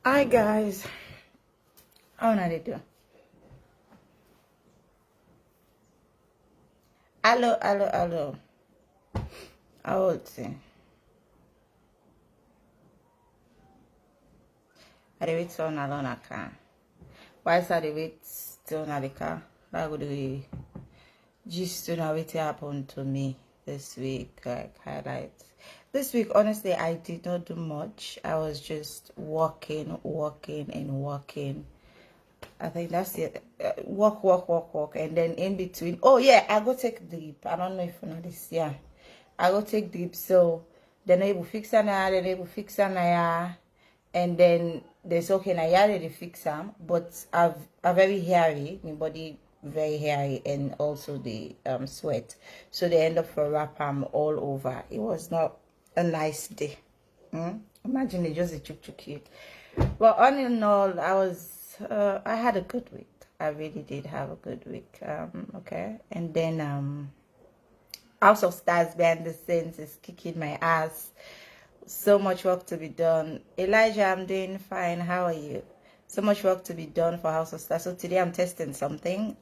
Hi guys, how na dey do? Hello. How old say? I dey wait for una alone car. Why I dey wait till na the car? That go dey gist to know wetin happen to me this week, like highlights. This week, honestly, I did not do much. I was just working. I think that's it. Walk. And then in between, oh yeah, I go take drip. I don't know if you know this. Yeah, I go take drip. So then I will fix an and then there's okay now. Yeah, they fix them, but I'm very hairy. My body very hairy, and also the sweat. So they end up for wrap all over. It was not a nice day. Imagine it just a chuk. Well, all in all, I had a good week. I really did have a good week. Okay. And then House of Stars behind the scenes is kicking my ass. So much work to be done. Elijah, I'm doing fine. How are you? So much work to be done for House of Stars. So today I'm testing something.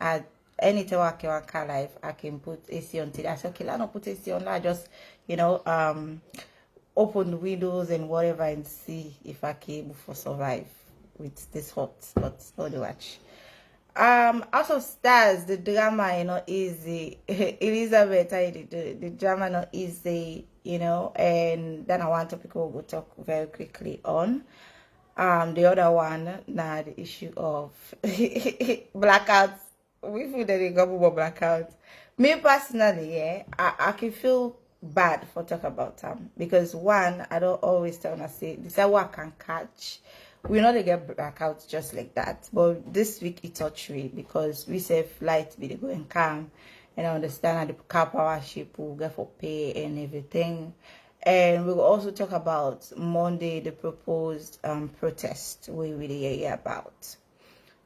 Anytime I can live, I can put AC on today. I said, okay, I don't put AC on. I just, open the windows and whatever and see if I can able to survive with this hot spot. All the watch. House of Stars, the drama, easy. Elizabeth, how you do the drama not easy, and then I want to people will talk very quickly on. The other one, now the issue of blackouts. We feel that they got about blackout. Me personally, yeah, I can feel bad for talk about them because one, I don't always tell them say this is what I can catch. We know they get blackouts just like that, but this week it touched me because we say flight be the going calm, and I understand that the car power ship will get for pay and everything. And we'll also talk about Monday, the proposed protest we really hear about.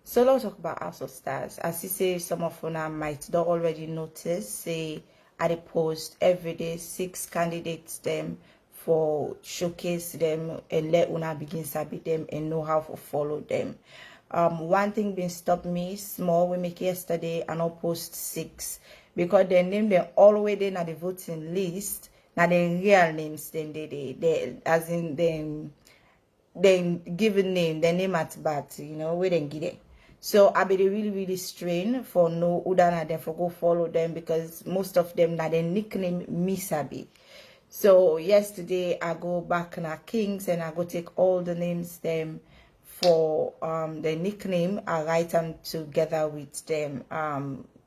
So let's talk about House of Stars. As you say, some of you might not already notice, say at the post every day 6 candidates them for showcase them and let una begin sabi them and know how to follow them. One thing been stop me small we make yesterday and I'll post 6 because they name them already na the voting list. Now the real names then they as in them given name, the name at bat, we didn't get it. So I be really strain for no udana them for go follow them because most of them na the nickname Misabi. So yesterday I go back na Kings and I go take all the names them for the nickname. I write them together with them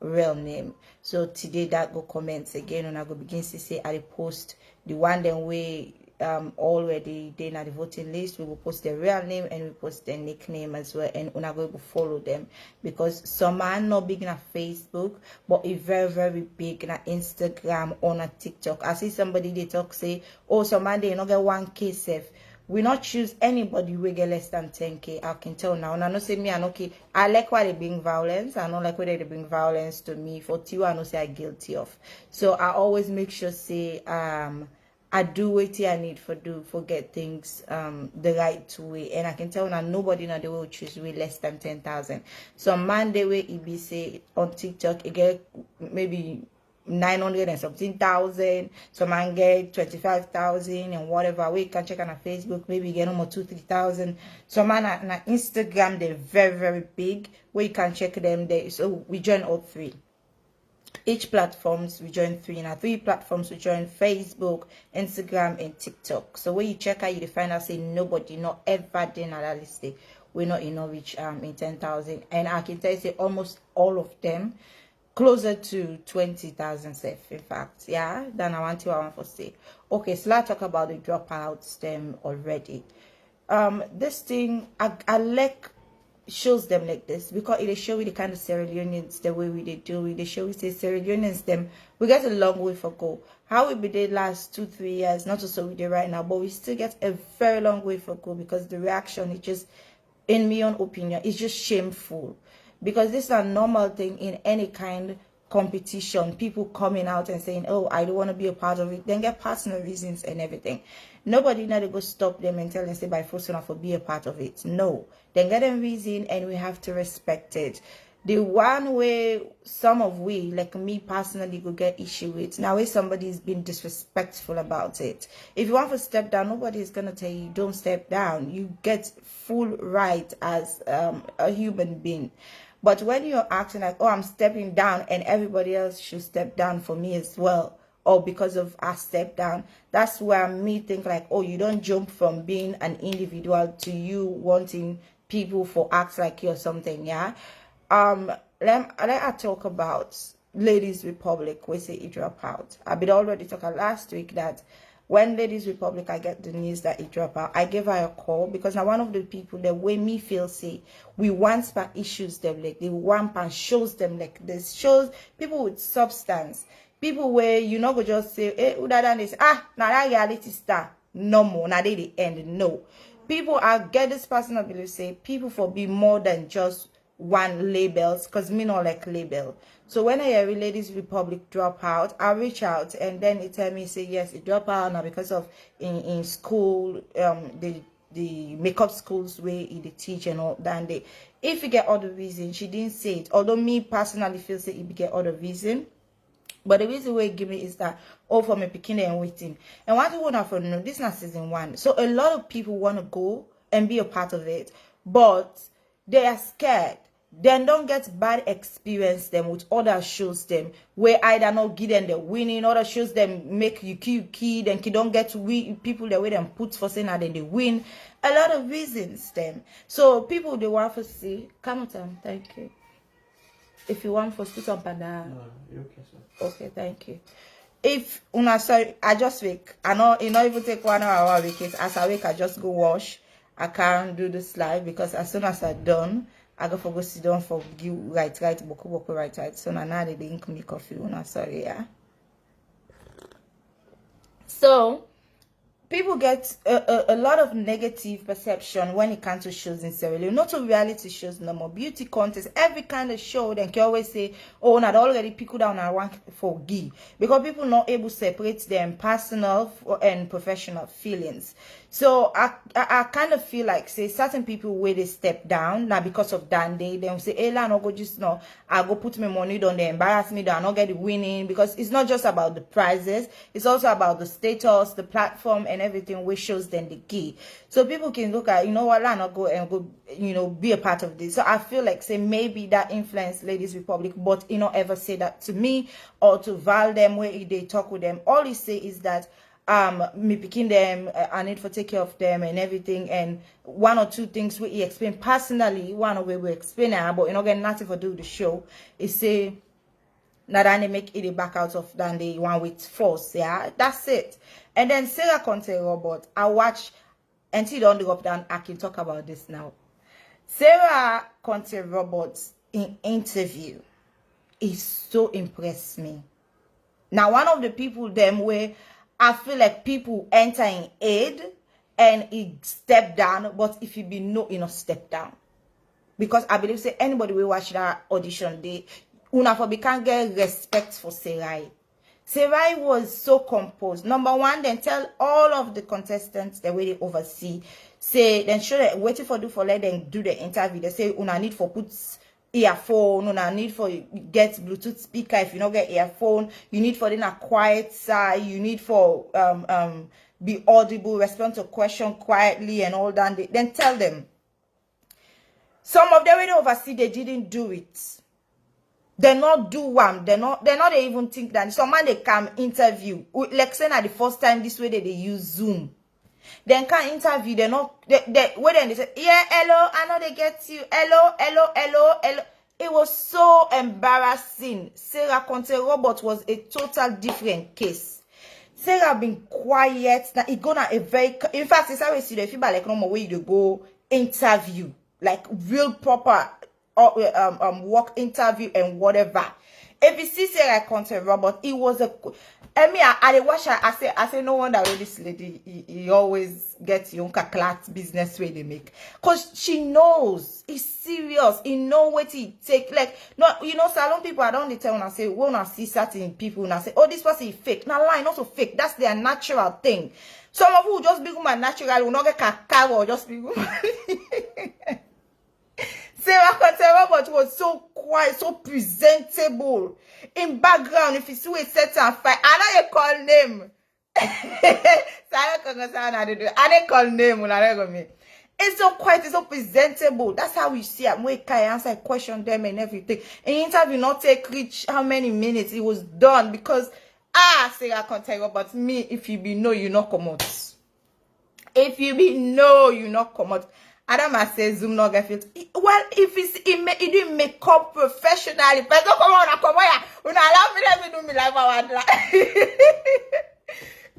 real name. So today that go comments again and I go begin to say I post the one then we already they na the voting list. We will post their real name and we post their nickname as well, and una go to follow them because some are not big na Facebook but it's very big na Instagram or na TikTok. I see somebody they talk say, oh, some man they not get 1K safe. We not choose anybody we get less than 10K. I can tell now. And I know say me and okay, I like why they bring violence. I don't like whether they bring violence to me. For you, I know say I'm guilty of. So I always make sure say I do what I need for get things the right way, and I can tell now nobody now they will choose way less than 10,000. So Monday way it be say on TikTok it get maybe 900 and something thousand. Some man get 25,000 and whatever. We can check on a Facebook maybe get no more 2-3,000. Some man on Instagram they're very big. We can check them there. So we join all 3. Each platforms we join 3. Now 3 platforms we join Facebook, Instagram, and TikTok. So when you check out, you find out say nobody not ever did that list. We're not in Norwich in 10,000, and I can tell you say almost all of them closer to 20,000 safe. In fact, yeah. Then I want to say. Okay, so let's talk about the dropouts them already. This thing I like. Shows them like this because it show you the kind of Sierra Leoneans the way we do it. They show you say Sierra Leoneans them we get a long way for go. How we be the last 2-3 years, not also we do right now, but we still get a very long way for go because the reaction is just, in my own opinion, it's just shameful because this is a normal thing in any kind competition, people coming out and saying, oh, I don't want to be a part of it, then get personal reasons and everything. Nobody need to go stop them and tell them, say, by force enough for be a part of it. No. Then get them reason and we have to respect it. The one way some of we, like me personally, go get issue with, now if somebody's been disrespectful about it. If you want to step down, nobody is going to tell you, don't step down. You get full right as a human being. But when you're acting like, oh, I'm stepping down and everybody else should step down for me as well, or because of I step down, that's where me think like, oh, you don't jump from being an individual to you wanting people for act like you or something, yeah? Let I talk about Ladies Republic, we say it drop out. I've been already talking last week that when Ladies Republic, I get the news that it drop out, I gave her a call because now one of the people that way me feel say we want for issues them like they want and shows them like this, shows people with substance, people where you know go just say, hey, who that is now that reality star no more, now they the end. No, people are get this personal belief say people for be more than just one labels, because me not like label. So when I hear Ladies Republic drop out, I reach out and then it tell me say yes, it drop out now because of in school the makeup schools where they teach and all that. And if you get other reason, she didn't say it. Although me personally feel say if you get other reason. But the reason why give me is that all for me picking and waiting. And what I want to know, this is not season 1. So a lot of people want to go and be a part of it, but they are scared. Then don't get bad experience them with other shows them where either not give them the winning, other shows them make you key, then you don't get to win people the way them put for saying and then they win. A lot of reasons them. So people they want to see. Come on, time. Thank you. If you want for speak up and no, you're okay, sir. Okay, thank you. If una sorry, I just wake. I know it not even take 1 hour because as I wake, I just go wash. I can't do this live because as soon as I'm done, I go for go sit down for give right boku right. So now they didn't come coffee. Una sorry, yeah. So people get a lot of negative perception when it comes to shows in Sierra Leone. Not to reality shows no more. Beauty contests, every kind of show, then can always say, oh, not already pick down and want for give. Because people not able to separate them personal and professional feelings. So I kind of feel like, say, certain people where they step down, now because of that, they say, hey, I no go just no, I go put my money on, they embarrass me, I not get the winning. Because it's not just about the prizes, it's also about the status, the platform, and everything which shows them the key. So people can look at, you know what, I not go and go, you know, be a part of this. So I feel like, say, maybe that influenced Ladies Republic, but you know, ever say that to me or to Val them where they talk with them. All he say is that me picking them, I need to take care of them and everything, and 1 or 2 things we explain personally, one of we explain but you know get nothing for do the show is say now that they make it back out of than the one with force, yeah, that's it. And then Sarah Conte Robot, I watch until don't go up down, I can talk about this now. Sarah Conte Robot's in interview is so impressed me. Now one of the people them where I feel like people enter in aid and it step down, but if you be no, you know, step down. Because I believe say anybody will watch that audition day, una for can't get respect for Serai. Serai was so composed. Number 1, then tell all of the contestants the way they oversee. Say then show that waiting for let them do the interview. They say una need for put earphone, una need for get Bluetooth speaker. If you don't get earphone, you need for then a quiet side, you need for be audible, respond to question quietly and all that. Then tell them. Some of them when they oversee, they didn't do it. They not do one. They not they even think that some man they come interview. Like say the first time this way they use Zoom. Then can interview, they not they wait and they say, yeah, hello, I know they get you. Hello. It was so embarrassing. Sarah Conte Robot was a total different case. Sarah been quiet. Now it gonna a very in fact it's always see the feel like no more way to go interview. Like real proper work interview and whatever. If you see say like content robot, it was a. I mean, I watch her. I say, no wonder with this lady, he always gets Yonka class business way they make, cause she knows it's serious. He know what it take. Like, no, you know, salon people. I don't tell when I say, when I see certain people, and I say, oh, this person is fake. Now, lie, not so fake. That's their natural thing. Some of you just be my natural, will not get cacao or just be. Sarah Content Robot was so quiet, so presentable. In background, if you see a set and fight, I know you call name. I didn't call name. It's so quiet, it's so presentable. That's how we see it. When I answer, question them and everything. An interview not take reach how many minutes it was done because Sarah Content Robot, me, if you be no, you not come out. If you be no, you not come out. Adam says Zoom not get fit. Well, if it didn't make up professionally, but don't come on, when I allow me do me like my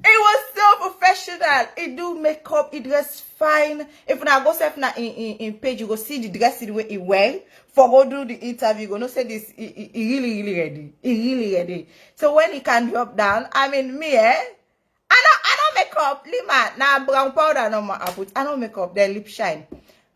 it was so professional. It do make up, it dress fine. If I go self now in page, you go see the dress the way it wear. For go do the interview, you go no say this. It really ready. It really ready. So when he can drop down, I mean me, I don't make up. Lima, now brown powder no more. I don't make up. Their lip shine.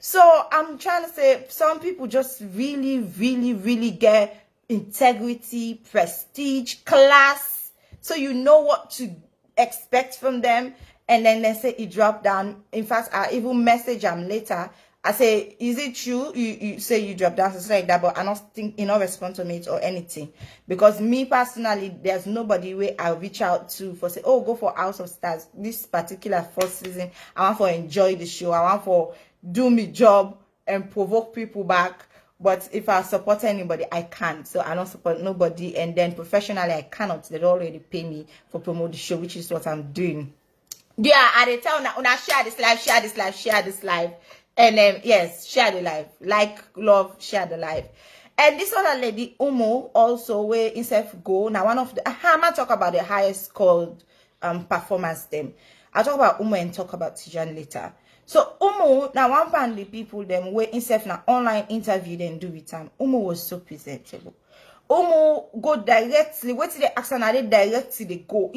So I'm trying to say, some people just really get integrity, prestige, class. So you know what to expect from them. And then they say it dropped down. In fact, I even message them later. I say, is it true? You say you dropped down, something like that, but I don't think you know respond to me or anything. Because me personally, there's nobody where I reach out to for say, oh, go for House of Stars. This particular first season, I want for enjoy the show. I want for do me job and provoke people back. But if I support anybody, I can't. So I don't support nobody. And then professionally, I cannot. They already pay me for promote the show, which is what I'm doing. Yeah, I tell now, share this live. And yes, share the live. Like, love, share the live. And this other lady, Umu, also where himself go. Now, one of the I'm not talk about the highest called performance them. I'll talk about Umu and talk about Tijan later. So Umu, now one family people them where himself now online interview then do with him. Umu was so presentable. Umu go directly. Wait till they ask her, they directly they go.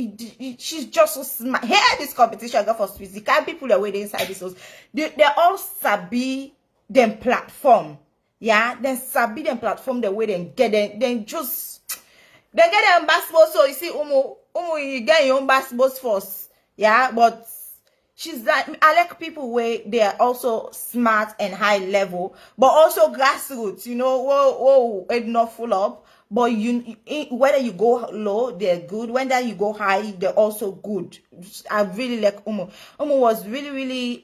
She's just so smart. Here this competition I got for Swiss. The kind of people that wait inside this house, they all sabi them platform. Yeah, then sabi them platform the way they get them. Then get them basketball. So you see, Umu, you get your own basketball force. Yeah, but she's like, I like people where they are also smart and high level, but also grassroots. You know, whoa, it not full up. But whether you go low, they're good. Whether you go high, they're also good. I really like Umu. Umu was really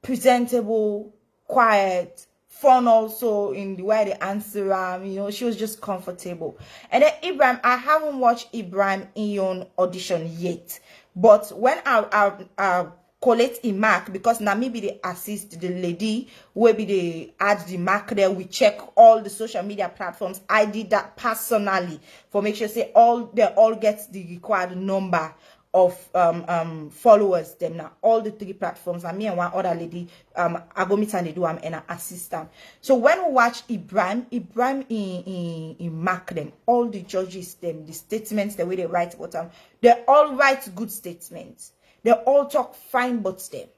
presentable, quiet, fun also in the way they answer. You know, she was just comfortable. And then Ibrahim, I haven't watched Ibrahim Iyon audition yet. But when I collect a mark, because now maybe they assist the lady, where be they add the mark there, we check all the social media platforms. I did that personally for make sure say they all get the required number of followers them now, all the 3 platforms, and me and one other lady I go meet and they do and I assist them. So when we watch Ibrahim in mark them, all the judges them, the statements, the way they write about them, they all write good statements. They all talk fine but them.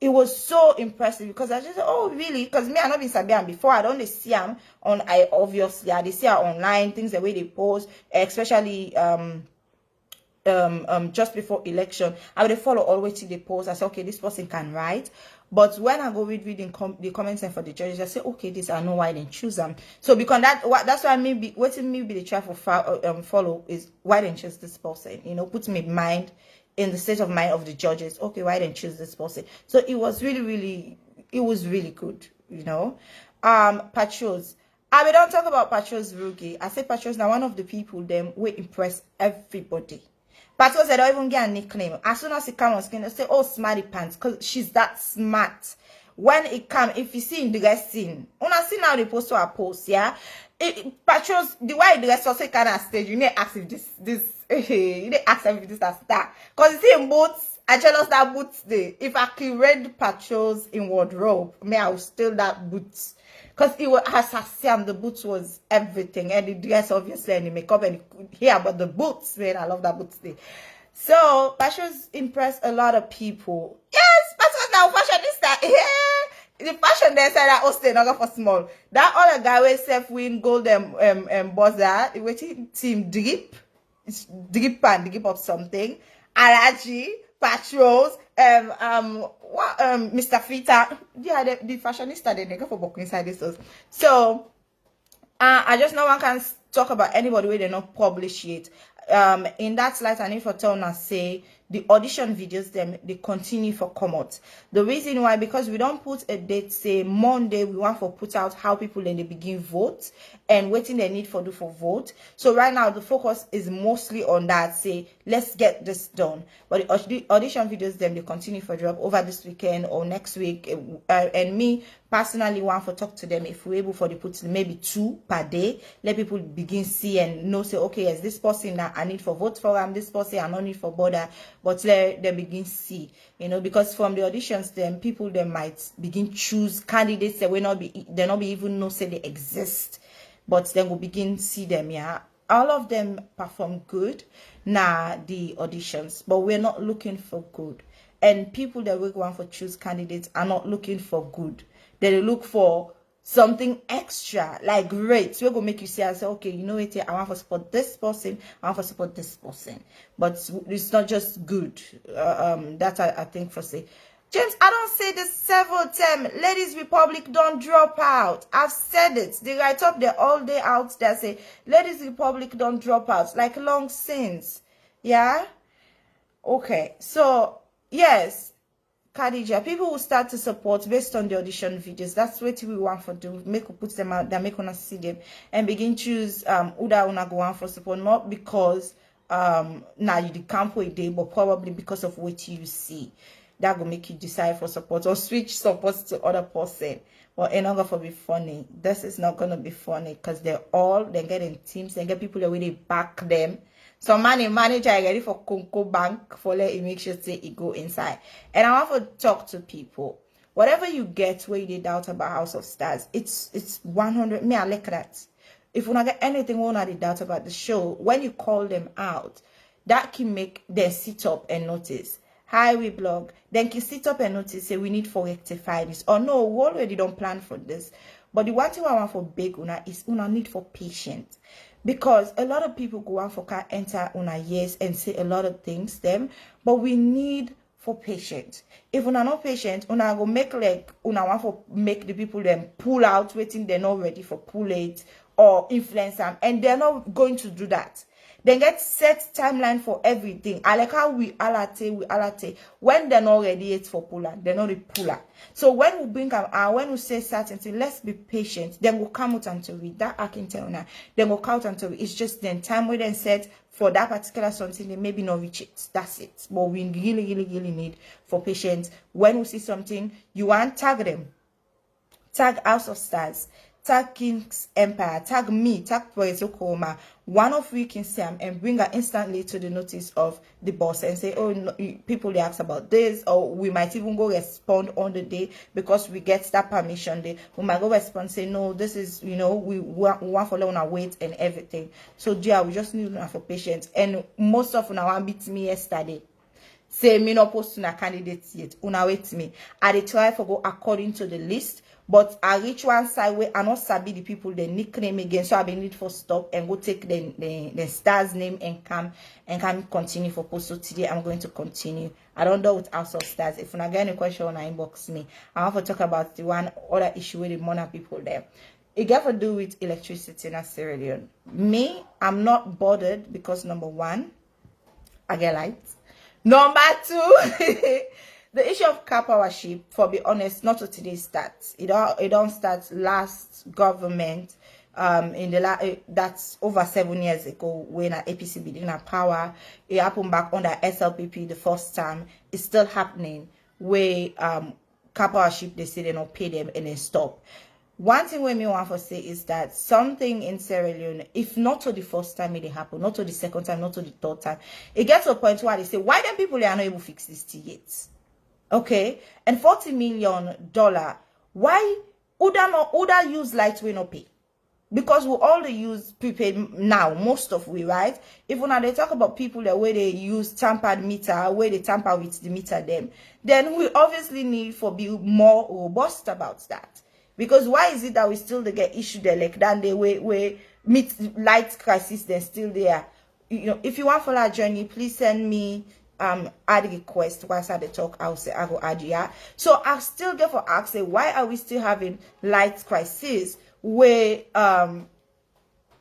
It was so impressive because I just said, oh really? Because me I not been Sabian before. I don't see them on obviously they see her online, things the way they post, especially just before election. I would follow always till they post. I say, okay, this person can write. But when I go reading the comments and for the judges, I say, okay, this I know why they choose them. So because that's why maybe they try for follow is why they choose this person. You know, put me in mind in the state of mind of the judges. Okay, why didn't choose this person? So it was really good. You know, Patrols. I don't talk about Patrols Rugi. I say Patrols now one of the people them will impress everybody. Patrols they don't even get a nickname. As soon as he come on screen, they say, oh, Smarty Pants, because she's that smart. When it come, if you see in the guest scene, when I see now they post to a post, yeah. Patrols, the way the rest also kind of stage, you need to ask if this you need to ask if this a star. Because you see in boots, I jealous that boots day. If I can read Patrols in wardrobe, may I will steal that boots. Because it was as Sam, the boots was everything, and the dress obviously, and the makeup and the hair, but the boots, man, I love that boots thing. So fashions impressed a lot of people. Yes, that's now fashionista. Yeah, the fashion they said that also not for small. That other guy with self win gold buzzer, waiting team drip, drip up something. Alaji, patrols, Mr. Fita. Yeah, the fashionista they nigga for book inside this house. So I just know one can talk about anybody where they not publish it. In that slide, I need for tell us say the audition videos them they continue for come out. The reason why, because we don't put a date, say Monday, we want for put out how people then they begin vote and waiting they need for do for vote. So right now the focus is mostly on that, say let's get this done. But the audition videos them they continue for drop over this weekend or next week. And me personally want for talk to them if we're able for the put maybe 2 per day. Let people begin see and know say okay, yes, this person that I need for vote for them, this person I don't need for border, but let them begin see, you know, because from the auditions then people they might begin choose candidates that will not be even know say they exist, but then we'll begin see them. Yeah, all of them perform good now the auditions, but we're not looking for good, and people that we want for choose candidates are not looking for good. They look for something extra, like rates. We're gonna make you see and say, okay, you know what, I want to support this person, I want to support this person. But it's not just good. That I think for say. James, I don't say this several times. Ladies Republic don't drop out. I've said it. They write up there all day out there say, Ladies Republic don't drop out. Like long since. Yeah? Okay. So, yes. Khadija, people will start to support based on the audition videos. That's what we want for do. Make put them out there, make us see them, and begin choose Uda una go on for support, not because now you the camp a day, but probably because of what you see. That will make you decide for support or switch support to other person. Well, it's not gonna be funny. This is not gonna be funny because they're getting teams, they get people that really back them. So manager ready for Conco Bank for let it make sure say it go inside. And I want to talk to people. Whatever you get where you did doubt about House of Stars, it's 100. Me, I like that. If you not get anything one of the doubt about the show, when you call them out, that can make them sit up and notice. Hi, we blog. Then can sit up and notice say we need for rectify this. Or no, we already don't plan for this. But the one thing I want for big una is una need for patience. Because a lot of people go out for car enter una years and say a lot of things them, but we need for patience. If una not patient, una go make like una want for make the people them pull out waiting they're not ready for pull it or influence them, and they're not going to do that. Then get set timeline for everything. I like how we alate. When they're not ready yet for puller, they're not a puller. So when we bring them out, when we say certain things, let's be patient. Then we'll come out until we that I can tell now. Then we'll count until it's just then time we then set for that particular something, they maybe not reach it. That's it. But we really need for patience. When we see something, you want tag them. Tag House of Stars. Tag King's Empire, tag me, tag Puerto Coma. One of we can see them and bring her instantly to the notice of the boss and say, oh, no, people they ask about this, or we might even go respond on the day because we get that permission day. We might go respond, say, no, this is, you know, we want for our weight and everything. So, yeah, we just need for patience. And most of una beat me yesterday. Say me not post to candidates yet. Una wait me. I dey try for go according to the list. But I reach one side where I not sabi the people the nickname again, so I be need for stop and go take the star's name and come continue for post. So today I'm going to continue. I don't know with House of Stars. If you not get any question, on inbox me. I want to talk about the one other issue with the Mona people there. It got to do with electricity in Sierra Leone. Me, I'm not bothered because number one, I get lights. Number two. The issue of car powership, for be honest, not to today starts. It don't start last government in the that's over 7 years ago when APC began a power. It happened back under SLPP the first time. It's still happening where car powership they say they don't pay them and then stop. One thing we me want to say is that something in Sierra Leone, if not to the first time it happened, not to the second time, not to the third time, it gets to a point where they say, why then people are not able to fix this yet? Okay, and $40 million. Why Uda use light we no pay. Because we all they use prepaid now, most of we, right? Even when they talk about people the way they use tampered meter, where they tamper with the meter them, then we obviously need for be more robust about that. Because why is it that we still they get issued like that they way meet light crisis then still there? You know, if you want for that journey, please send me add request once I talk. I'll say I go add yeah. So I still get for ask say why are we still having light crisis where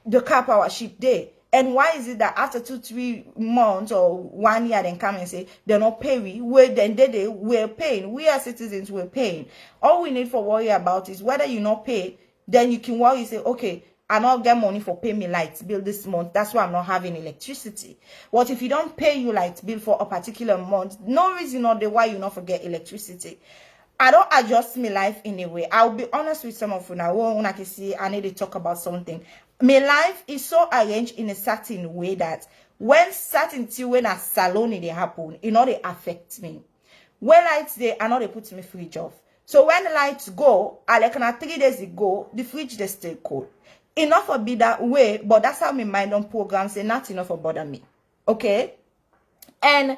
the car power ship day, and why is it that after 2-3 months or 1 year then come and say they're not paying, where then we're paying, we as citizens we're paying. All we need for worry about is whether you not pay, then you can worry say okay, I not get money for pay me light bill this month, that's why I'm not having electricity. What if you don't pay you light bill for a particular month, no reason or the why you not forget electricity. I don't adjust my life in a way. I'll be honest with some of you now. When I can see I need to talk about something. My life is so arranged in a certain way that when certain thing when a salon they happen, it not they affect me. When lights they I know they put me fridge off. So when the lights go, I like 3 days ago, the fridge they stay cold. Enough for be that way, but that's how my mind on programs say not enough for bother me. Okay? And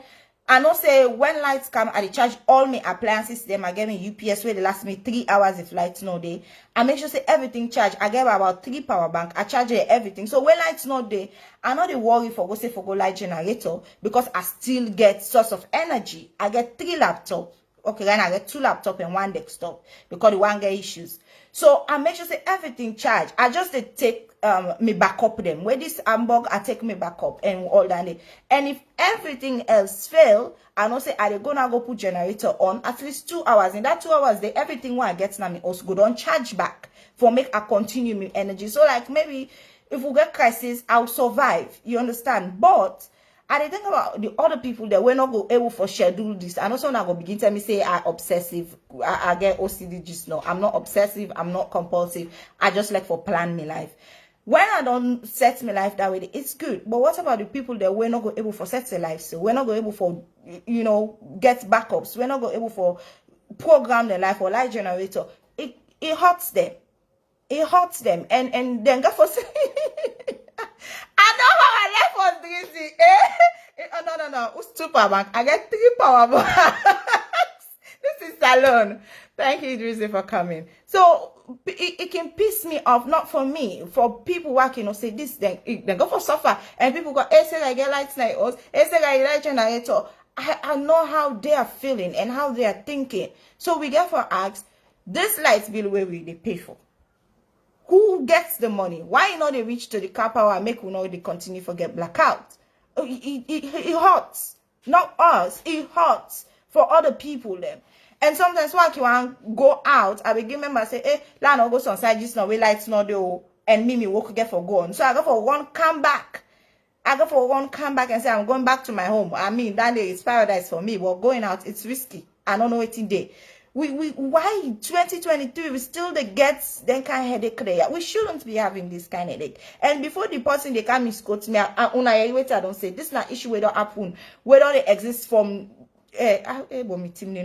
I know say when lights come, I charge all my appliances them. I get me UPS where they last me 3 hours if lights no day. I make sure say everything charge. I get about 3 power bank. I charge everything. So when lights no day, I not the worry for go light generator because I still get source of energy. I get 3 laptops. Okay, then I get 2 laptops and 1 desktop because the one get issues. So I make sure say everything charge. I just take me backup them. Where this Hamburg, I take me backup and all that. And if everything else fail, I know say I gonna go put generator on at least 2 hours. In that 2 hours, everything what I get now me also go on charge back for make I continue my energy. So like maybe if we get crisis, I'll survive. You understand? But I think about the other people that we're not go able for schedule this. And also now go begin tell me say I obsessive. I get OCD just now. I'm not obsessive. I'm not compulsive. I just like for plan my life. When I don't set my life that way, it's good. But what about the people that we're not go able for set their life? So we're not go able for get backups. We're not go able for program their life or light generator. It hurts them. It hurts them. And then go for I know how I left was easy. No. Who's 2 power bank? I get 3 power banks. This is salon. Thank you, Idrisi, for coming. So it can piss me off, not for me, for people working or say this, then go for suffer. And people go, hey, say I get lights like us, hey, say I light generator. I know how they are feeling and how they are thinking. So we get for ask, this light bill where we they pay for. Who gets the money? Why not they reach to the car power and make we know they continue for get blackout? It hurts. Not us. It hurts for other people them. And sometimes when you want go out, I will give member say, hey, la no go outside just now we lights no do and me work get for go on. So I go for one come back. And say I'm going back to my home. I mean that day is paradise for me, but going out it's risky. I don't know what day. Why 2023 we still the gets then kind of headache there. We shouldn't be having this kind of headache. And before the person they can misquote me, I don't say this is not issue where don't happen, where don't they exist from meeting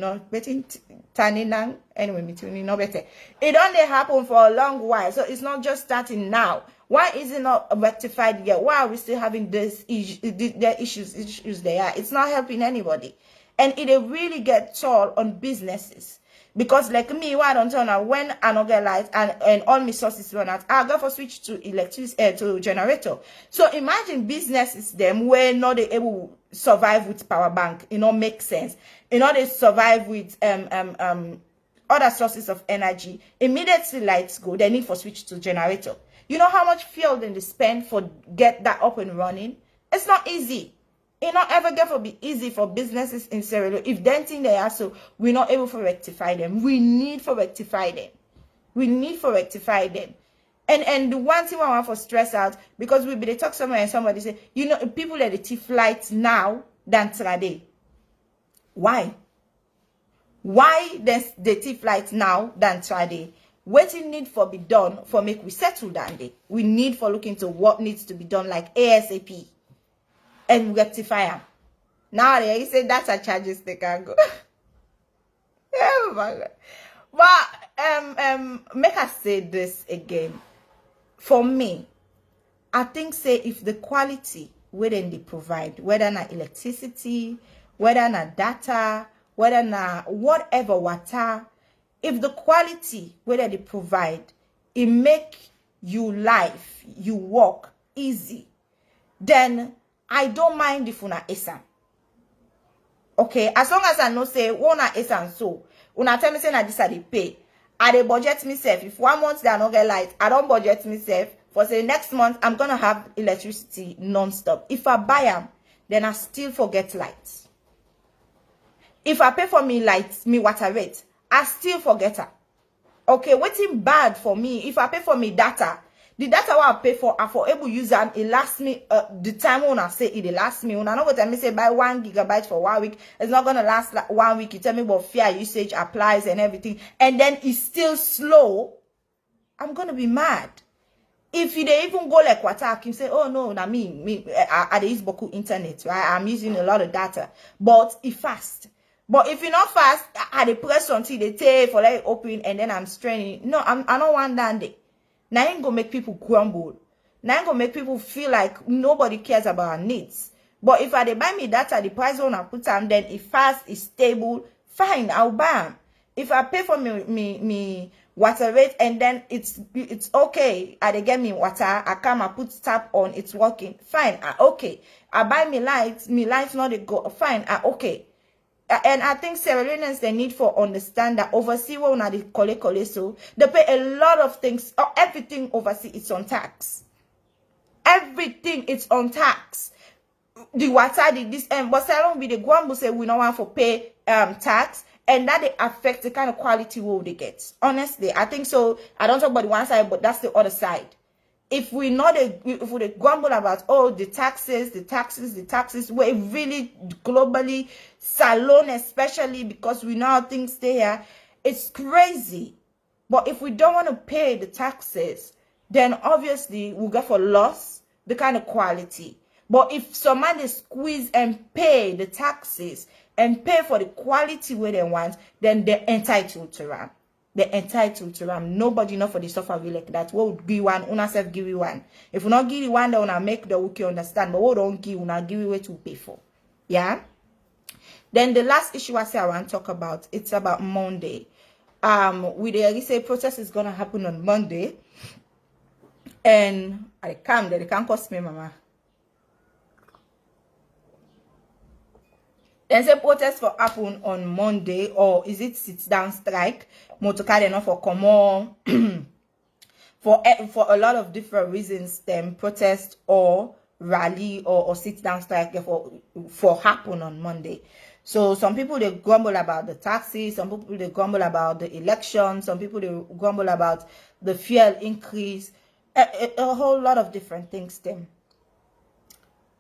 anyway meeting no better. It don't they happen for a long while, so it's not just starting now. Why is it not rectified yet? Why are we still having this issues there? It's not helping anybody. And it really gets toll on businesses. Because like me, why don't turn out when I don't get light and all my sources run out, I go for switch to electricity to generator. So imagine businesses them where not they able to survive with power bank, make sense. They survive with other sources of energy. Immediately lights go, they need for switch to generator. You know how much fuel then they spend for get that up and running? It's not easy. It not ever get to be easy for businesses in Sierra Leone. If they think they are so, we're not able to rectify them. We need to rectify them. And the one thing I want to stress out, because we be talk somewhere and somebody say, people that the thief lights now than Trade. Why? Why the thief lights now than Trade? What it need for be done for make we settle that day. We need for look into what needs to be done like ASAP. And rectify them. Now they say that's a charges they can go. Oh my God. But make us say this again. For me, I think say if the quality whether they provide, whether na electricity, whether na data, whether na whatever water, if the quality whether they provide, it make you life, you work easy, then I don't mind if una esan. Okay, as long as I know say una esan so, una tell me say na this I dey pay. I dey budget myself. If 1 month they are not get light, I don't budget myself. For say next month I'm gonna have electricity non-stop. If I buy them, then I still forget light. If I pay for me light, me water rate, I still forget her. Okay, waiting bad for me. If I pay for me data, the data what I pay for, I for able use them. It lasts me the time when I say it lasts me. When I know what I mean say buy 1 gigabyte for 1 week, it's not gonna last like 1 week. You tell me what fair usage applies and everything, and then it's still slow. I'm gonna be mad. If you dey even go like what I can say, oh no, na me, I dey use Boku internet, right? I'm using a lot of data, but it fast. But if you're not fast, I dey press until they take for like open, and then I'm straining. No, I don't want that day. Now ain't gonna make people grumble. Now ain't gonna make people feel like nobody cares about our needs. But if I dey buy me data, the price on I put them, then if fast is stable, fine, I'll buy them. If I pay for me water rate and then it's okay, I dey get me water, I come, I put tap on, it's working, fine, okay. I buy me lights not a go, fine, okay. And I think Sierra Leoneans, they need for understand that overseas when una dey collect so they pay a lot of things, or everything overseas it's on tax. Everything it's on tax. The water, this but salon be the guambo say we don't want to pay tax, and that they affect the kind of quality we they get. Honestly, I think so. I don't talk about the one side, but that's the other side. If we grumble about the taxes, we're really globally, salon especially, because we know how things stay here, it's crazy. But if we don't want to pay the taxes, then obviously we'll get for loss the kind of quality. But if somebody squeeze and pay the taxes and pay for the quality where they want, then they're entitled to run. They're entitled to them. Nobody know for the suffer we like that. We would give one, una self give you one. If we not give you one, then una make the wiki understand. But we don't give, una give you what to pay for. Yeah. Then the last issue I say I want to talk about, it's about Monday. We already say protest is gonna happen on Monday, and they can't cost me, mama. Then say protest for happen on Monday, or is it sit down strike? Motorcar enough for come on for a lot of different reasons. Them protest or rally or sit down strike for happen on Monday. So some people they grumble about the taxes, some people they grumble about the election, some people they grumble about the fuel increase, a whole lot of different things. Them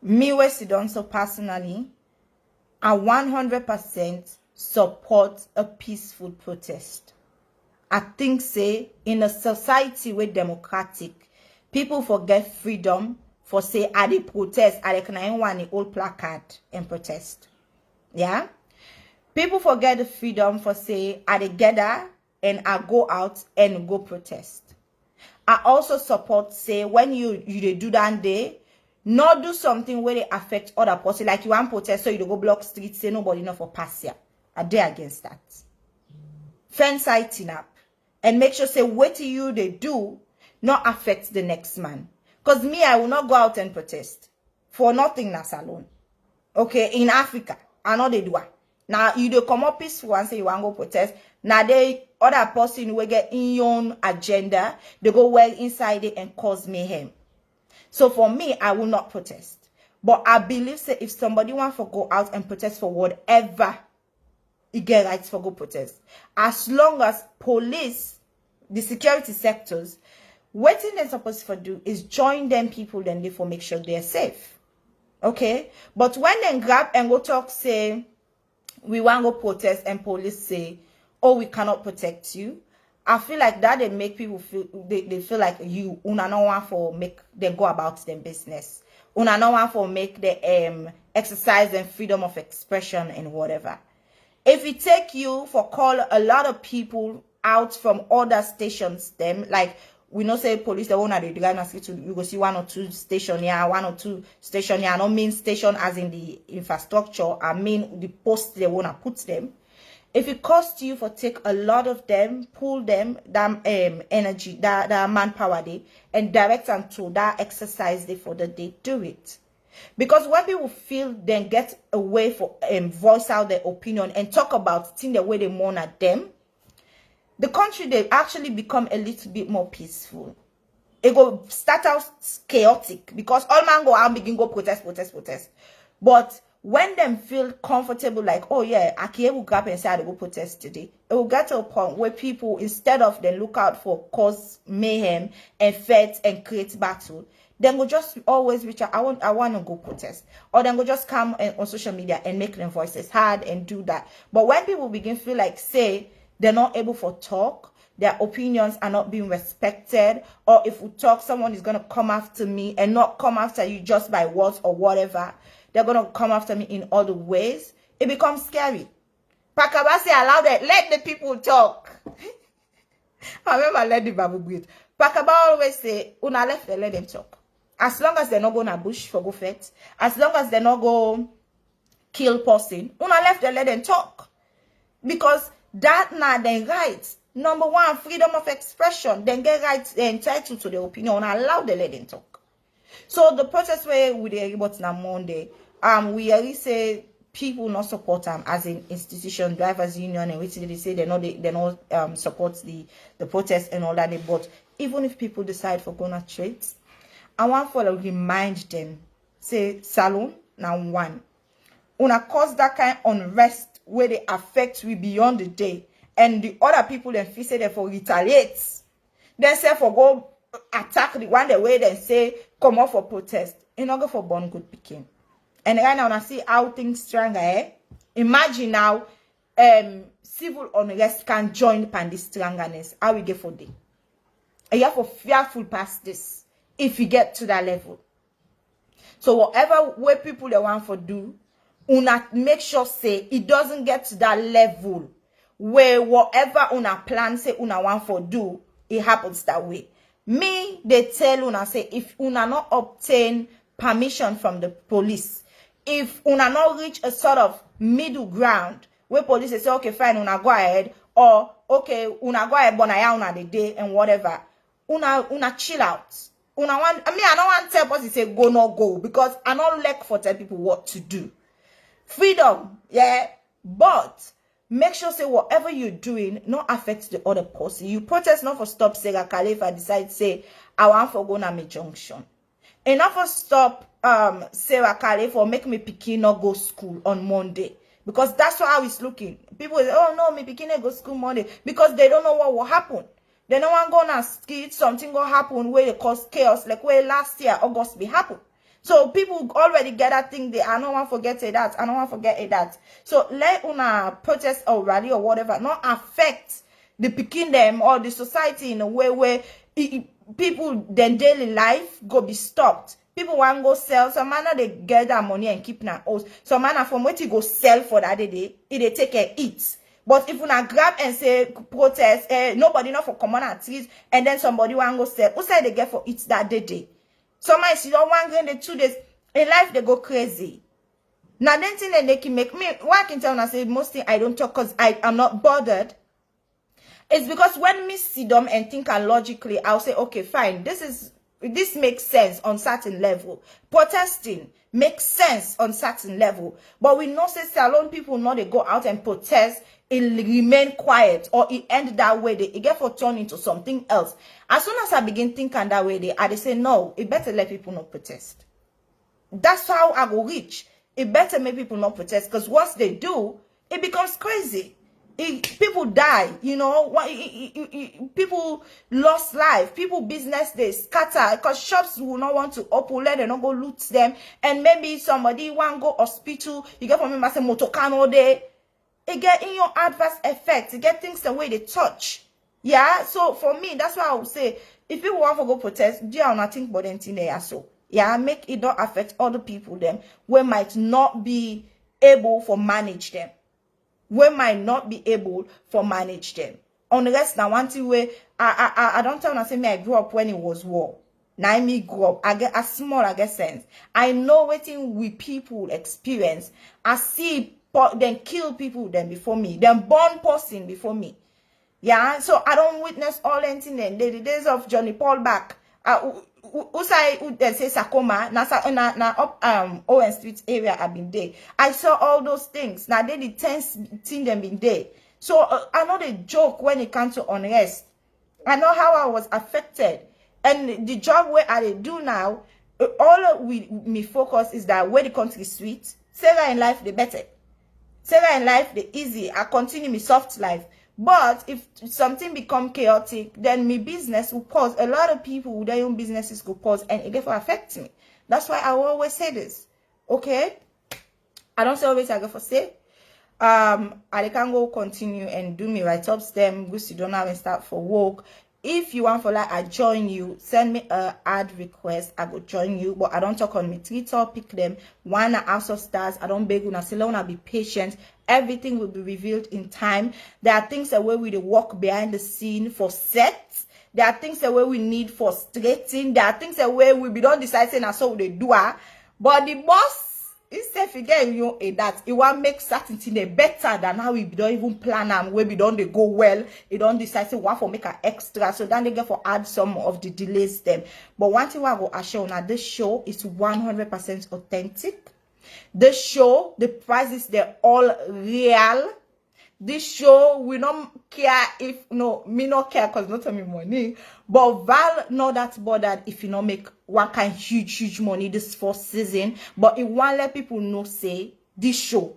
me we sit down so personally, I 100% support a peaceful protest. I think say in a society with democratic, people forget freedom for say I dey protest, I can want an old placard and protest. Yeah? People forget the freedom for say I dey gather and I go out and go protest. I also support say when you dey do that day, not do something where they affect other person. Like you want protest, so you go block streets, say nobody know for pass here. I dare against that. Fence sighting up. And make sure say what you they do not affect the next man. Because me, I will not go out and protest. For nothing na salon. Okay, in Africa, I know they do it. Now you do come up peaceful and say you want to go protest. Now they other person will get in your own agenda, they go well inside it and cause mayhem. So for me, I will not protest. But I believe say if somebody wants to go out and protest for whatever, you get rights for go protest. As long as police, the security sectors, what they're supposed to do is join them people, then they for make sure they're safe. Okay? But when they grab and go talk, say, we want to go protest, and police say, oh, we cannot protect you, I feel like that they make people feel they feel like you una no want for make them go about their business. Una no want for make the exercise and freedom of expression and whatever. If it take you for call a lot of people out from other stations them, like we know say police the one at the drive to you go see 1 or 2 station here, 1 or 2 station here. I don't mean station as in the infrastructure, I mean the post they wanna put them. If it costs you for take a lot of them, pull them, that energy, that manpower day, and direct them to that exercise day for the day, do it. Because when people feel, then get away for voice out their opinion and talk about things the way they mourn at them, the country they actually become a little bit more peaceful. It go start out chaotic because all man go out begin go protest. But when them feel comfortable, like, oh yeah, Akie will grab and say I go protest today, it will get to a point where people, instead of them look out for cause mayhem and fight and create battle, then go just always reach out, I want to go protest. Or then go just come on social media and make their voices heard and do that. But when people begin feel like, say, they're not able to talk, their opinions are not being respected, or if we talk, someone is going to come after me and not come after you just by words or whatever, they're going to come after me in other ways, it becomes scary. Pakabasi allowed it, let the people talk. I remember let the Bible breathe. Pakaba always say, una left them, let them talk. As long as they're not going to bush for go fet, as long as they're not going kill person, una left them, let them talk. Because that now their rights. Number 1, freedom of expression. Then get rights, they're entitled to their opinion and allow them, let them talk. So the protest where we the about on Monday, we already say people not support them as an institution, drivers union, and which they say they not support the protest and all that. But even if people decide for gonna trade, I want to remind them, say salon now one, una cause that kind of unrest where they affect we beyond the day, and the other people then feel say they for retaliate, then say for go attack the one the way they say come off for protest, in order for born good picking. And right now, when I see how things stronger, imagine now, civil unrest can join this strongerness. How we get for day? And you have to fearful past this if you get to that level. So whatever way people they want for do, una make sure say it doesn't get to that level where whatever una plan say una want for do, it happens that way. Me, they tell una say if una not obtain permission from the police, if una not reach a sort of middle ground where police say okay fine una go ahead, or okay una go ahead but na una the day and whatever, una chill out. Una want, I don't want to tell us say go no go, because I don't like for tell people what to do. Freedom, yeah, but make sure say whatever you're doing not affect the other person. You protest not for stop say Khalifa decide say I want for go na me junction. Enough for stop Sarah Khalifa or make me pikin not go school on Monday. Because that's how it's looking. People say, oh no, me pikin go school Monday. Because they don't know what will happen. They don't want to go and skid, something will happen where they cause chaos, like where last year August be happen. So people already get that thing there. I don't want to forget that. I don't want to forget that. So let una protest or rally or whatever not affect the pikin them or the society in a way where people their daily life go be stopped. People want to go sell. Some man they get that money and keep na house. Some man from where to go sell for that day, they take and eat. But if you not grab and say protest, nobody not for common at least, and then somebody want to go sell, who say they get for it that day? Somebody see don't want in the 2 days in life they go crazy. Now then thing they can make me what I can tell and I say most thing I don't talk because I am not bothered. It's because when me see them and think and logically, I'll say, okay, fine, this makes sense on certain level. Protesting makes sense on certain level. But we know say salon people know they go out and protest, it remain quiet, or it end that way, it get for turn into something else. As soon as I begin thinking that way, they say, no, it better let people not protest. That's how I go reach. It better make people not protest, because once they do, it becomes crazy. People die, you know, people lost life, people business they scatter because shops will not want to open, let them not go loot them, and maybe somebody want go hospital, you get from me say motokano there, it get in your adverse effect, it get things the way they touch. Yeah, so for me, that's why I would say if people want to go protest, do you not think about anything there so yeah, make it not affect other people them we might not be able to manage them. We might not be able to manage them. unless now one thing where I don't tell I say me I grew up when it was war. Now me grew up. I get as small I get sense. I know waiting with people experience. I see then kill people then before me. Then born person before me. Yeah, so I don't witness all anything then. The days of Johnny Paul back. Usai they say Sakoma na up Owen Street area I've been there. I saw all those things. Now they the tense thing them been there. So I know the joke when it comes to unrest. I know how I was affected. And the job where I do now, all me focus is that where the country is sweet, safer in life the better. Safer in life the easy. I continue my soft life. But if something become chaotic, then my business will pause. A lot of people with their own businesses will pause, and it therefore affects me. That's why I will always say this. Okay? I don't say always I go for say. I can go continue and do me write-ups them. Go sit down and start for work. If you want for like I join you, send me a ad request. I will join you, but I don't talk on me Twitter. Pick them. One House of Stars. I don't beg una. Say una be patient. Everything will be revealed in time. There are things that where we work behind the scene for sets. There are things that where we need for straightening. There are things that where we don't decide saying so they do. But the boss. Instead forget you that it will make certain things better than how we don't even plan them where we don't they go well. It don't decide to want for make an extra, so then they get for add some of the delays them. But one thing I go assure now, this show is 100% authentic. This show, the prices they're all real. This show we don't care if me not care because not me money, but Val not that bothered if you not make one kind huge money this first season. But it won't let people know say this show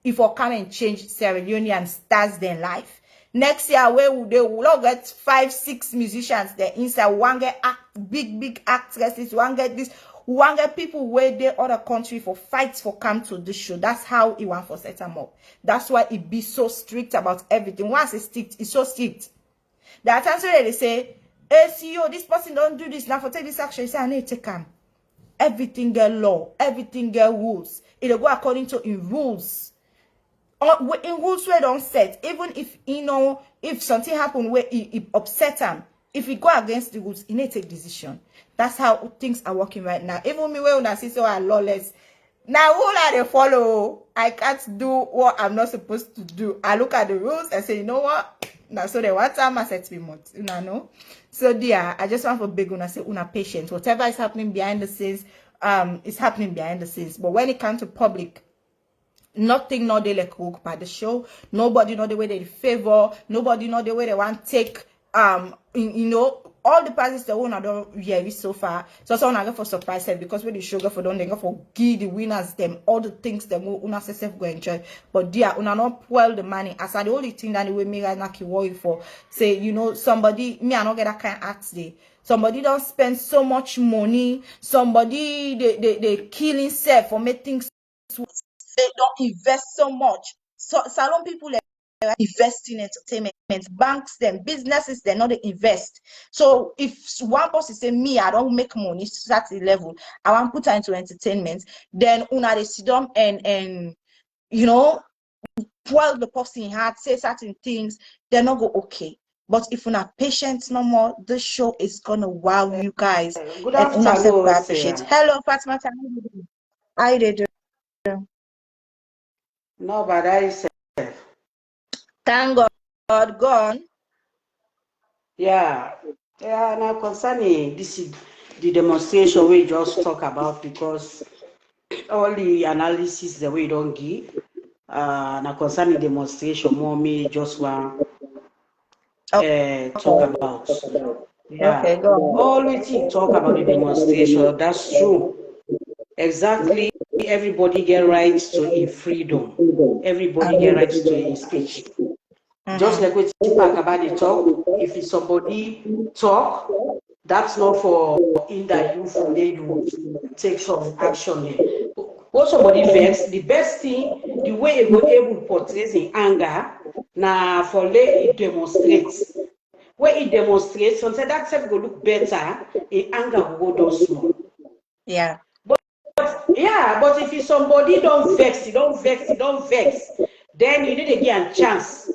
if I come and change Sierra Leone and stars their life. Next year where would they will all get 5-6 musicians there inside, one get big actresses, one get this. One get people where they other country for fights for come to this show. That's how he want for set them up. That's why it be so strict about everything. Once it's strict, it's so strict. There are times where they say, hey CEO, this person don't do this now for take this action. You say, I need to take him. Everything get law, everything get rules. It'll go according to in rules. In rules where don't set. Even if if something happen where it upset him. If you go against the rules, you need to take decision. That's how things are working right now. Even me when I see so are lawless. Now who are they follow? I can't do what I'm not supposed to do. I look at the rules and say, you know what? Now so the what time I set me months. You know? So dear, I just want for big una say una patient. Whatever is happening behind the scenes, is happening behind the scenes. But when it comes to public, nothing not they like work by the show. Nobody know the way they favor. Nobody know the way they want to take all the parties that one don't hear so far. So some I go for surprise because when the show go for don't they go for give the winners them all the things them una self go enjoy. But dear una not well the money as the only thing that the way me right now keep worry for. Say somebody me I not get that kind of act day. Somebody don't spend so much money. Somebody they kill himself for make things. They don't invest so much. So salon people invest in entertainment, banks, them businesses, they're not they invest. So if one person say me, I don't make money at the level, I want to put her into entertainment, then una they sit down and while the person had say certain things, they're not go okay. But if you're not patient no more, this show is gonna wow you guys. Good And afternoon, appreciate. Sarah. Hello, Fatima. How you doing? No, but I said, Thank God, gone. yeah. Now concerning this is the demonstration we just talk about because all the analysis the way don't give. Now concerning demonstration, more me just want talk about. Yeah. Okay, go on. All we talk about the demonstration, that's true. Exactly. Everybody get rights to in freedom. Everybody get rights to in speech. Just like we talk about the talk, if it's somebody talk, that's not for in that you from there you take some action there. What somebody vex, the best thing, the way you go able to portray in anger, now for let it demonstrates. When it demonstrates, sometimes that self go look better, in anger will go down small. Yeah. But if somebody don't vex, then you need to give a chance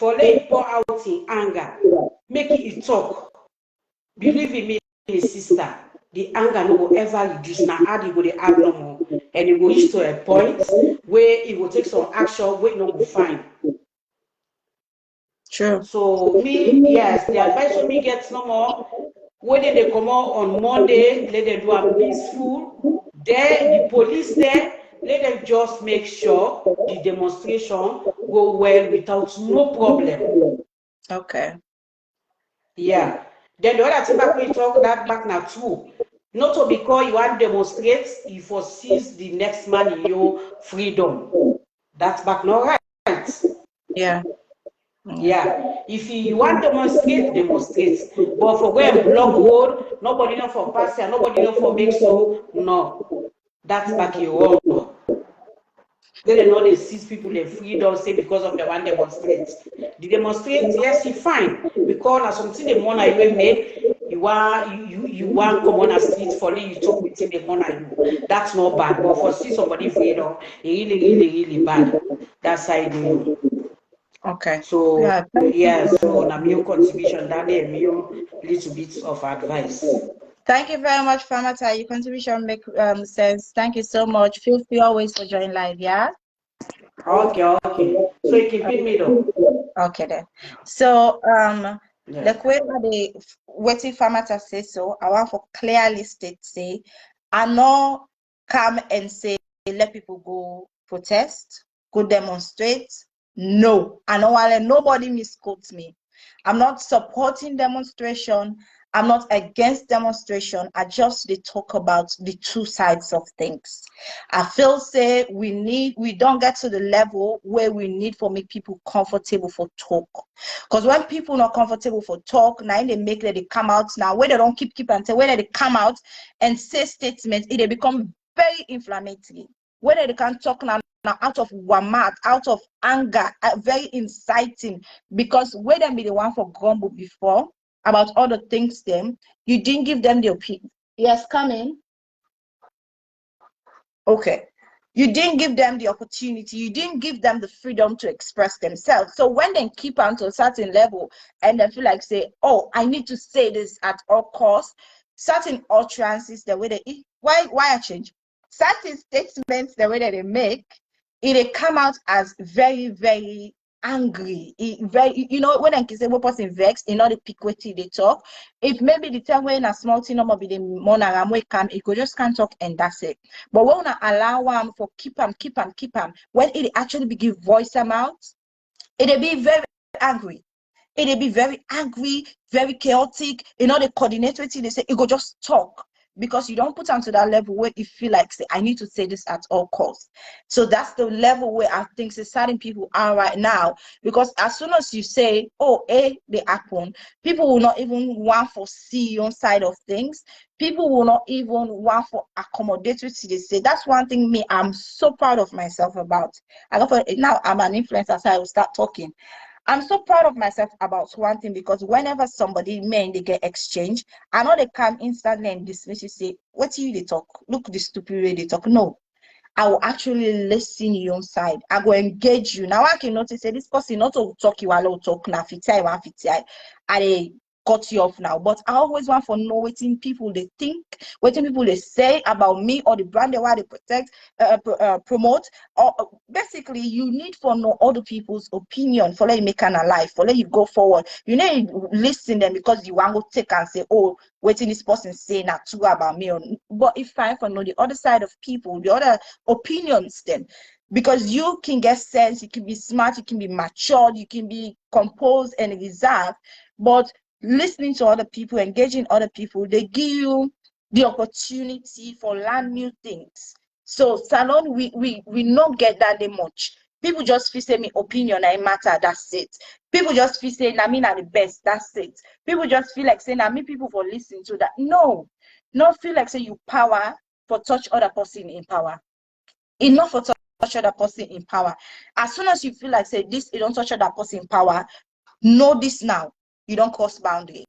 for let pour out in anger, make it talk. Believe in me, sister, the anger no go ever reduce. Now add it go dey add no more, and it go reach to a point where it will take some action where no go fine. True. So me, yes, the advice for me gets no more. When they come out on Monday, let them do a peaceful. There, the police there, let them just make sure the demonstration go well without no problem. Okay. Yeah. Then the other thing back when you talk that back now too. Not to because you want to demonstrate, you foresees the next man in your freedom. That's back not right. Yeah. Yeah. If you want to demonstrate, demonstrate. But for go and block road, nobody know for pass here, nobody know for make so. No. That's back your wrong. They know they seize people their freedom, say because of the one demonstrate. The demonstrate, yes, you fine. Because as something the money you made, you want come on a street for you talk with the money you. That's not bad. But for see somebody freedom, it really bad. That's how you do. Okay. So Yeah. yeah, so na my contribution that day, my little bit of advice. Thank you very much, Famata. Your contribution make sense. Thank you so much. Feel free always for joining live, yeah? Okay. So you can pin me though. Okay then. So Yeah. the way the waiting Famata say so, I want for clearly state say, I know come and say let people go protest, go demonstrate. No, I know while nobody misquotes me. I'm not supporting demonstration. I'm not against demonstration. I just they talk about the two sides of things. I feel say we don't get to the level where we need for make people comfortable for talk. Because when people not comfortable for talk, now they make that they come out now, where they don't keep and say where they come out and say statements, it they become very inflammatory. Whether they can talk now out of wamat, out of anger, very inciting, because where them be the one for grumble before about all the things them, you didn't give them the opinion. Yes, come in. Okay. You didn't give them the opportunity. You didn't give them the freedom to express themselves. So when they keep on to a certain level and they feel like say, oh, I need to say this at all costs, certain utterances, the way they why I change? Certain statements, the way that they make, it come out as very, very angry. Very, when I can say what person vex, in order pick what they talk. If maybe the time when a small thing number be the monagam we come, it could just can't talk and that's it. But when we allow them for keep them, when it actually be give voice them out, it'll be very angry. It'll be very angry, very chaotic. They coordinate with it, they say it go just talk. Because you don't put them to that level where you feel like say, I need to say this at all costs. So that's the level where I think certain people are right now. Because as soon as you say, oh, they happen, people will not even want to see your side of things. People will not even want to accommodate what they say. That's one thing me, I'm so proud of myself about. Now I'm an influencer, so I will start talking. I'm so proud of myself about one thing because whenever somebody men they get exchanged, I know they come instantly and dismiss you, say, what do you they talk? Look the stupid way they talk. No, I will actually listen your own side. I will engage you. Now I can notice say this person not to talk you alone talk now I cut you off now. But I always want for know what people they think, what people they say about me or the brand they want to protect, promote. Or basically you need for know other people's opinion for let you make an alive, for let you go forward. You need to listen them because you want to take and say, oh, waiting this person say not true about me. But if I for know the other side of people, the other opinions then, because you can get sense, you can be smart, you can be matured, you can be composed and reserved, but listening to other people, engaging other people, they give you the opportunity for learn new things. So salon we not get that much. People just feel say me opinion I matter, that's it. People just feel say na me na the best, that's it. People just feel like saying na me people for listening to that. No, not feel like say you power for touch other person in power. Enough for touch other person in power. As soon as you feel like say this, you don't touch other person in power, know this now, you don't cross boundary.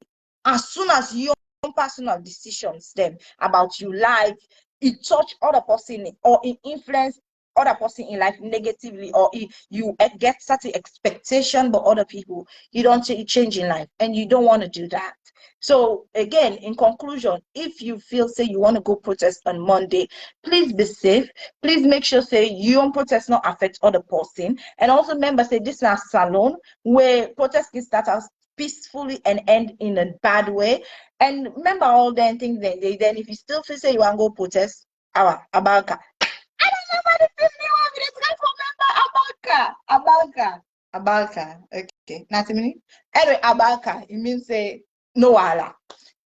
As soon as your own personal decisions them about your life, it touch other person or it influence other person in life negatively, or you get certain expectation by other people, you don't change in life, and you don't want to do that. So again, in conclusion, if you feel say you want to go protest on Monday, please be safe. Please make sure say you on protest not affect other person. And also remember say this is a salon where protest can start out peacefully and end in a bad way. And remember all them things, then if you still feel say you want to go protest, Abalka. I don't know what it is you want me to remember Abalka. Okay, not a minute. Anyway, Abalka, it means say no Allah.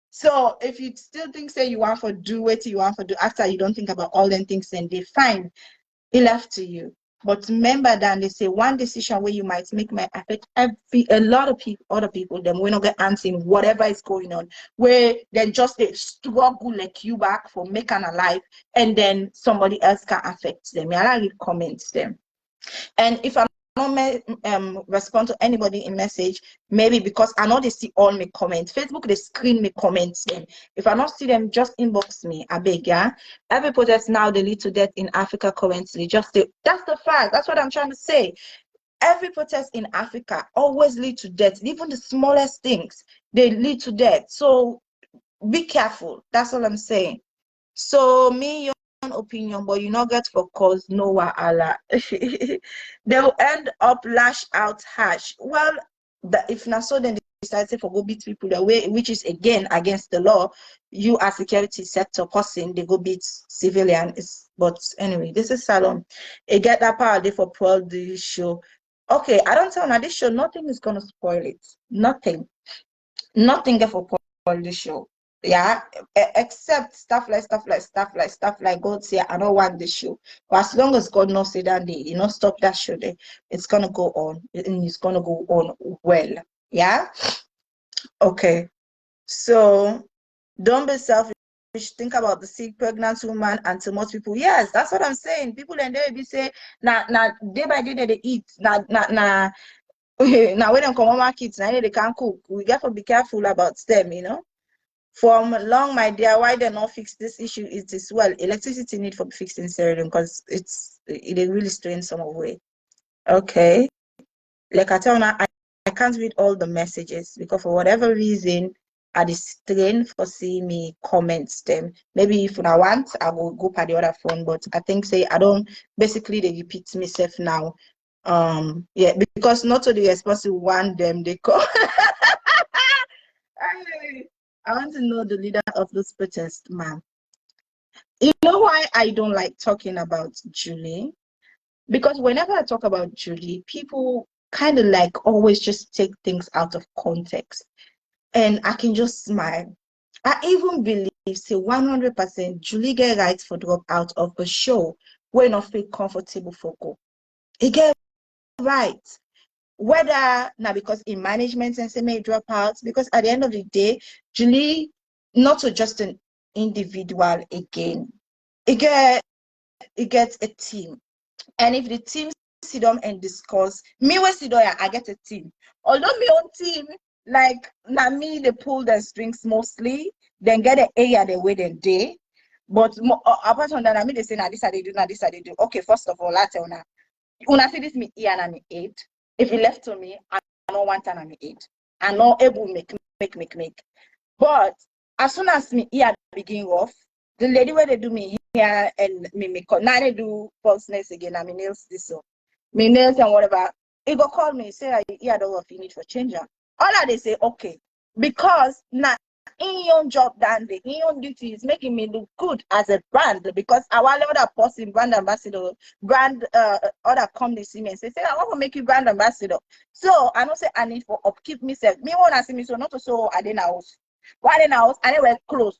So if you still think say you want to do what you want to do after you don't think about all them things, then they fine. It left to you. But remember that they say one decision where you might make might affect a lot of people, other people. Then we not get answering whatever is going on. Where then just they struggle like you back for making a life, and then somebody else can affect them. I like comments them. And if I'm not respond to anybody in message, maybe because I know they see all my comments. Facebook they screen me comments them. If I not see them, just inbox me. I beg ya. Every protest now they lead to death in Africa currently. That's the fact. That's what I'm trying to say. Every protest in Africa always lead to death. Even the smallest things they lead to death. So be careful. That's all I'm saying. So me your own opinion, but you not get for cause no Allah. They'll end up lash out harsh. Well, if not so, then they decide to go beat people the way, which is again against the law. You as security sector person, they go beat civilian. But anyway, this is Salon. It get that power they for spoil the show. Okay, I don't tell now this show, nothing is gonna spoil it. Nothing get for spoil the show. Yeah, except stuff like God say I don't want this show. But as long as God knows say that day, stop that show there, it's gonna go on, and it's gonna go on well. Yeah. Okay. So don't be selfish. Think about the sick, pregnant woman, and to most people. Yes, that's what I'm saying. People and they be say, now day by day they eat. Now now when them come on market, now they can't cook. We got to be careful about them. From long, my dear, why they not fix this issue is this. Well, electricity need for fixing serum because it really strain some of way. Okay. Like I tell now, I can't read all the messages because for whatever reason, I strain for seeing me comments them. Maybe if I want, I will go by the other phone, but I think say I don't basically they repeat myself now. Yeah, because not to the responsible one them they call. I want to know the leader of this protest, ma'am. You know why I don't like talking about Julie? Because whenever I talk about Julie, people kind of like always just take things out of context. And I can just smile. I even believe, say 100%, Julie get rights for drop out of the show when not feel comfortable for go. He get right. Whether now because in management and say may drop out, because at the end of the day, Julie not so just an individual again. It gets a team. And if the team sit down and discuss, me when sit down, I get a team. Although my own team, like now me, they pull the strings mostly, then get an area the way they day. But apart from that, I mean they say now this how they do, now this how they do. Okay, first of all, I tell now. When I see this me here and I'm 8, if it left to me, I don't want and I'm 8. I'm not able to make. But as soon as me here begin off, the lady where they do me here and me make now they do falseness again, I mean nails this so. Me nails and whatever. It go call me, say I hear the work you need for change. All that they say, okay. Because now in your job done in your duty is making me look good as a brand because our other person brand ambassador brand other company see me and say I want to make you brand ambassador. So I don't say I need for upkeep myself. Me want to see me so not to so I didn't house. Why in house I wear clothes.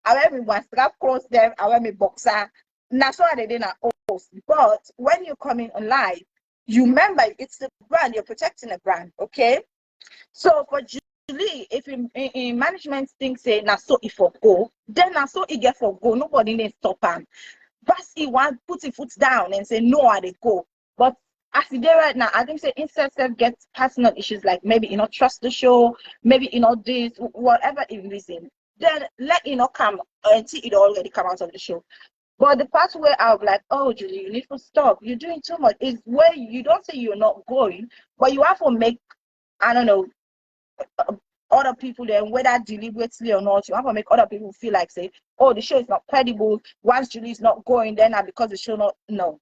I wear me one strap clothes them, I wear me boxer. Now so I didn't house. But when you come in live, you remember it's the brand, you're protecting a brand, okay? So for Julie, if in management things say now so if for go, then now so it get for go, nobody needs stop him. But he want put his foot down and say no, I they go. But as it there right now, I think say instead of get personal issues like maybe trust the show, maybe this, whatever it reason, then let come until it already come out of the show. But the part where I'll be like, oh, Julie, you need to stop. You're doing too much. Is where you don't say you're not going, but you have to make, I don't know, other people then, whether deliberately or not, you have to make other people feel like, say, oh, the show is not credible. Once Julie is not going, then because the show not, no.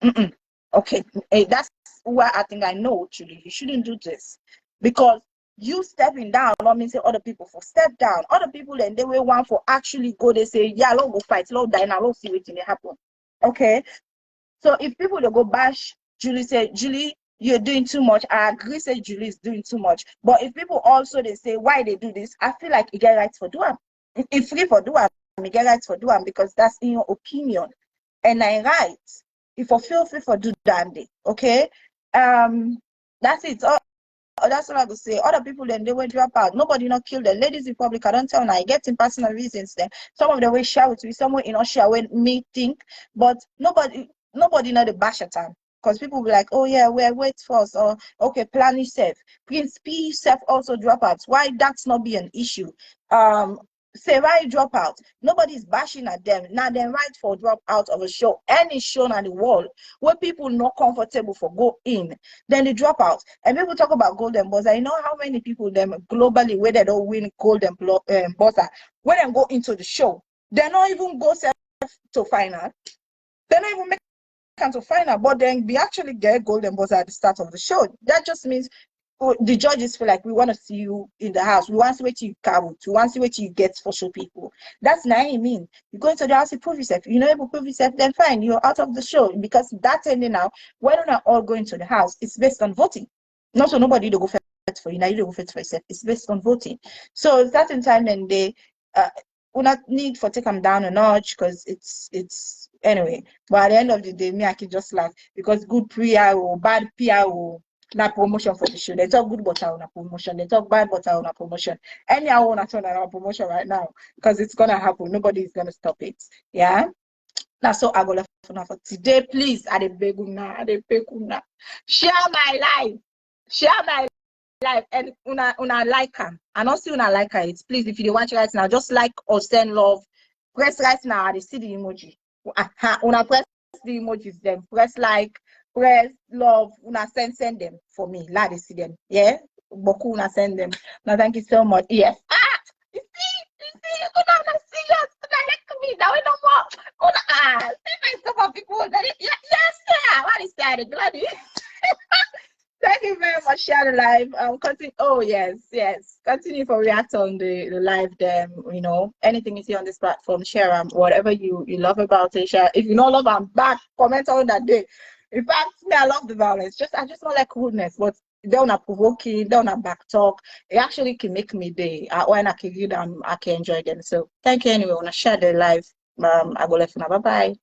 Mm-mm. Okay, that's where I think I know, Julie, you shouldn't do this. Because you stepping down, not mean say other people for step down. Other people then they will want for actually go, they say, yeah, let's go fight, let's die now, let's see what can happen. Okay. So if people they go bash Julie, say, Julie, you're doing too much. I agree, say Julie is doing too much. But if people also they say why they do this, I feel like you get rights for do them. It's free for do them, you get rights for do them because that's in your opinion. And I right. If I feel free for do damn day, okay? That's it. That's what I would say. Other people then they will drop out. Nobody not kill the ladies in public. I don't tell now. I get in personal reasons then. Some of them will share with me, someone in share with me think, but nobody know the bash at time. Because people will be like, oh yeah, we're wait first, or okay, plan yourself. Prince P yourself also drop out. Why that's not be an issue? Say why drop out? Nobody's bashing at them. Now they right for drop out of a show. Any show on the world where people not comfortable for go in, then they drop out. And people talk about golden buzzer. I know how many people them globally where they don't win golden buzzer, when they go into the show, they not even go to final. They don't even make to final, but then we actually get golden buzzer at the start of the show. That just means the judges feel like we want to see you in the house. We want to see what you carry. We want to see what you get for show people. That's not what I mean. You go into the house, you prove yourself. You know, able to prove yourself, then fine, you're out of the show. Because that's ending now. When we're not all going to the house, it's based on voting. Not so nobody to go fight for you. Now you don't go fight for yourself. It's based on voting. So certain time and they will not need for take them down a notch because it's anyway. But at the end of the day, me I can just laugh because good PR or bad PR or not promotion for the show. They talk good but on a promotion. They talk bad but on a promotion. Any I want to turn on a promotion right now because it's gonna happen. Nobody is gonna stop it. Yeah. Now so I go left for today. Please, I beg you share my life. Share my life and una like her. And also una like her. It's please if you watch right now, just like or send love. Press right now. I see the emoji. Una press the emojis. Then press like. Press love, una send them for me. Let see them. Yeah, Boku una send them. Now thank you so much. Yes. You see, una serious. Una like me. Now we no more. Una see my stuff of people. Yes, yeah. What is that? Glad. Thank you very much, share the live. Continue. Oh yes. Continue for react on the live. Them, you know, anything you see on this platform, share them. Whatever you love about it, share. If you don't love, I'm back. Comment on that day. In fact, me, I love the violence. I just don't like coolness, but they're not provoking, they're not back talk. It actually can make me day. When I can read them, I can enjoy them. So thank you anyway. Wanna share the live. I go left now. Bye bye.